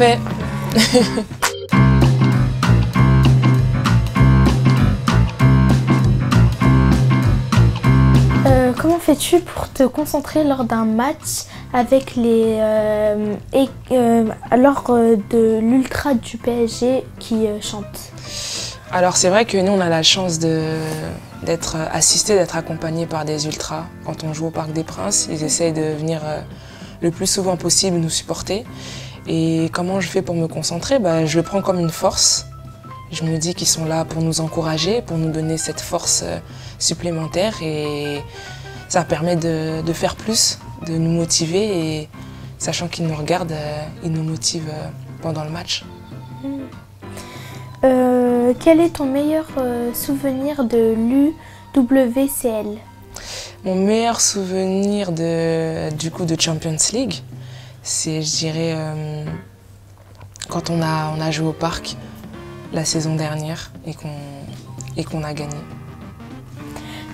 Parfait. Comment fais-tu pour te concentrer lors d'un match avec lors de l'ultra du PSG qui chante? Alors c'est vrai que nous on a la chance d'être assistés, d'être accompagnés par des ultras. Quand on joue au Parc des Princes, ils essayent de venir le plus souvent possible nous supporter. Et comment je fais pour me concentrer? Je le prends comme une force. Je me dis qu'ils sont là pour nous encourager, pour nous donner cette force supplémentaire et ça permet de faire plus, de nous motiver et sachant qu'ils nous regardent, ils nous motivent pendant le match. Quel est ton meilleur souvenir de l'UWCL? Mon meilleur souvenir de Champions League, c'est, je dirais, quand on a joué au parc la saison dernière et qu'on a gagné.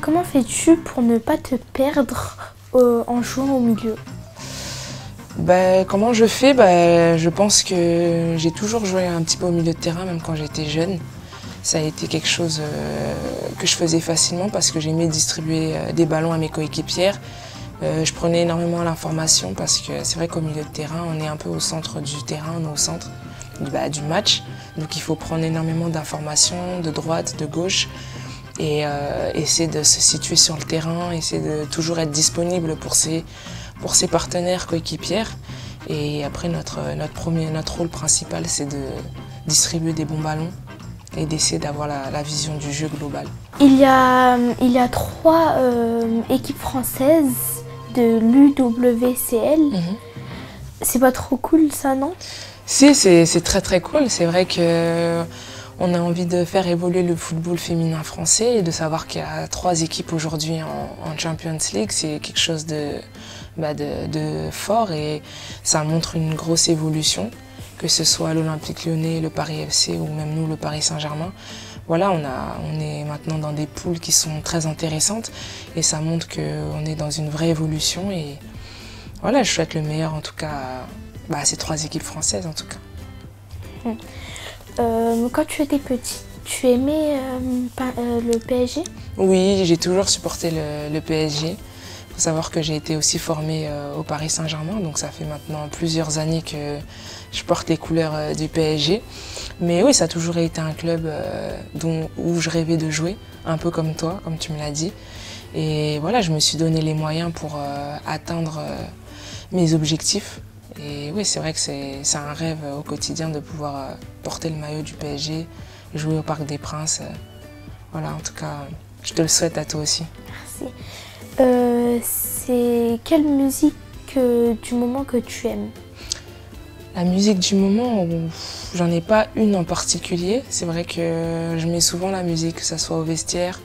Comment fais-tu pour ne pas te perdre en jouant au milieu? Comment je fais? Je pense que j'ai toujours joué un petit peu au milieu de terrain, même quand j'étais jeune. Ça a été quelque chose que je faisais facilement parce que j'aimais distribuer des ballons à mes coéquipières. Je prenais énormément l'information parce que c'est vrai qu'au milieu de terrain, on est un peu au centre du terrain, on est au centre du match. Donc il faut prendre énormément d'informations de droite, de gauche et essayer de se situer sur le terrain, essayer de toujours être disponible pour ses partenaires coéquipières. Et après, notre rôle principal, c'est de distribuer des bons ballons et d'essayer d'avoir la vision du jeu global. Il y a 3 équipes françaises de l'UWCL. C'est pas trop cool ça, non? Si, c'est très très cool. C'est vrai qu'on a envie de faire évoluer le football féminin français et de savoir qu'il y a 3 équipes aujourd'hui en Champions League. C'est quelque chose de fort et ça montre une grosse évolution, que ce soit l'Olympique Lyonnais, le Paris FC ou même nous, le Paris Saint-Germain. Voilà, on est maintenant dans des poules qui sont très intéressantes et ça montre qu'on est dans une vraie évolution et voilà, je souhaite le meilleur en tout cas à ces 3 équipes françaises en tout cas. Quand tu étais petite, tu aimais le PSG? Oui, j'ai toujours supporté le PSG. Il faut savoir que j'ai été aussi formée au Paris Saint-Germain, donc ça fait maintenant plusieurs années que je porte les couleurs du PSG. Mais oui, ça a toujours été un club où je rêvais de jouer, un peu comme toi, comme tu me l'as dit. Et voilà, je me suis donné les moyens pour atteindre mes objectifs. Et oui, c'est vrai que c'est un rêve au quotidien de pouvoir porter le maillot du PSG, jouer au Parc des Princes. Voilà, en tout cas, je te le souhaite à toi aussi. Merci. C'est quelle musique du moment que tu aimes? La musique du moment, j'en ai pas une en particulier. C'est vrai que je mets souvent la musique, que ce soit au vestiaire,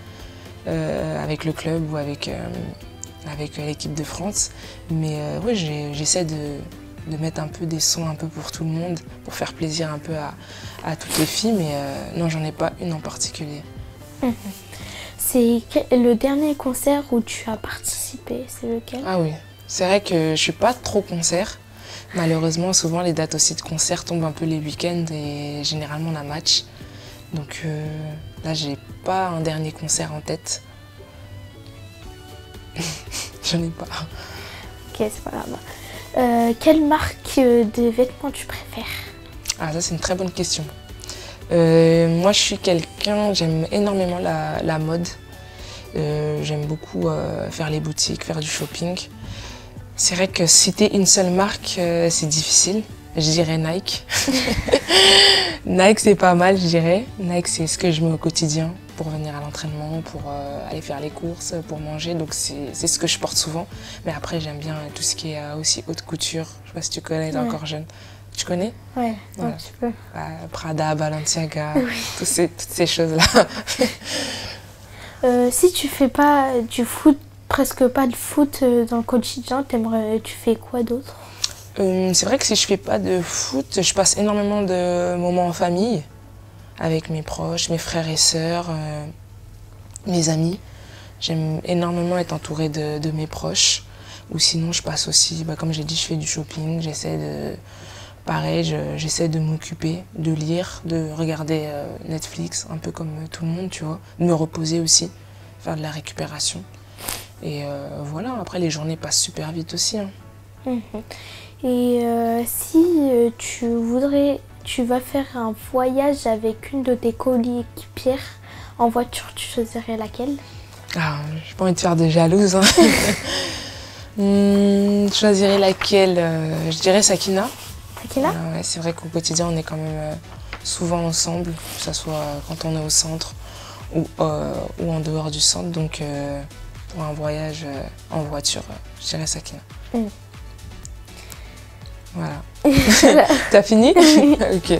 avec le club ou avec l'équipe de France. Mais oui, j'essaie de mettre un peu des sons un peu pour tout le monde, pour faire plaisir un peu à toutes les filles, mais non, j'en ai pas une en particulier. C'est le dernier concert où tu as participé, c'est lequel? Ah oui, c'est vrai que je suis pas trop concert. Malheureusement, souvent les dates aussi de concert tombent un peu les week-ends et généralement on a match. Donc là, j'ai pas un dernier concert en tête. J'en ai pas. Ok, c'est pas grave. Quelle marque de vêtements tu préfères? Ah, ça c'est une très bonne question. Moi, je suis quelqu'un, j'aime énormément la mode. J'aime beaucoup faire les boutiques, faire du shopping. C'est vrai que citer une seule marque, c'est difficile. Je dirais Nike. Nike, c'est pas mal, je dirais. Nike, c'est ce que je mets au quotidien pour venir à l'entraînement, pour aller faire les courses, pour manger. Donc, c'est ce que je porte souvent. Mais après, j'aime bien tout ce qui est aussi haute couture. Je sais pas si tu connais, t'es encore jeune. Tu connais? Ouais, voilà. un petit peu. Prada, Balenciaga, Oui. toutes ces choses-là. Si tu fais pas du foot, presque pas de foot dans le quotidien, tu fais quoi d'autre? C'est vrai que si je fais pas de foot, je passe énormément de moments en famille, avec mes proches, mes frères et sœurs, mes amis. J'aime énormément être entourée de mes proches. Ou sinon, je passe aussi, comme j'ai dit, je fais du shopping, j'essaie Pareil, j'essaie de m'occuper, de lire, de regarder Netflix, un peu comme tout le monde, tu vois. De me reposer aussi, faire de la récupération. Et voilà, après les journées passent super vite aussi. Hein. Et si tu vas faire un voyage avec une de tes coéquipières en voiture, tu choisirais laquelle? Ah, j'ai pas envie de faire de jalouse. Hein. Je choisirais laquelle? Je dirais Sakina. Sakina? Ouais, c'est vrai qu'au quotidien, on est quand même souvent ensemble, que ce soit quand on est au centre ou en dehors du centre. Donc, pour un voyage en voiture, je dirais Sakina. Voilà. T'as fini? Ok.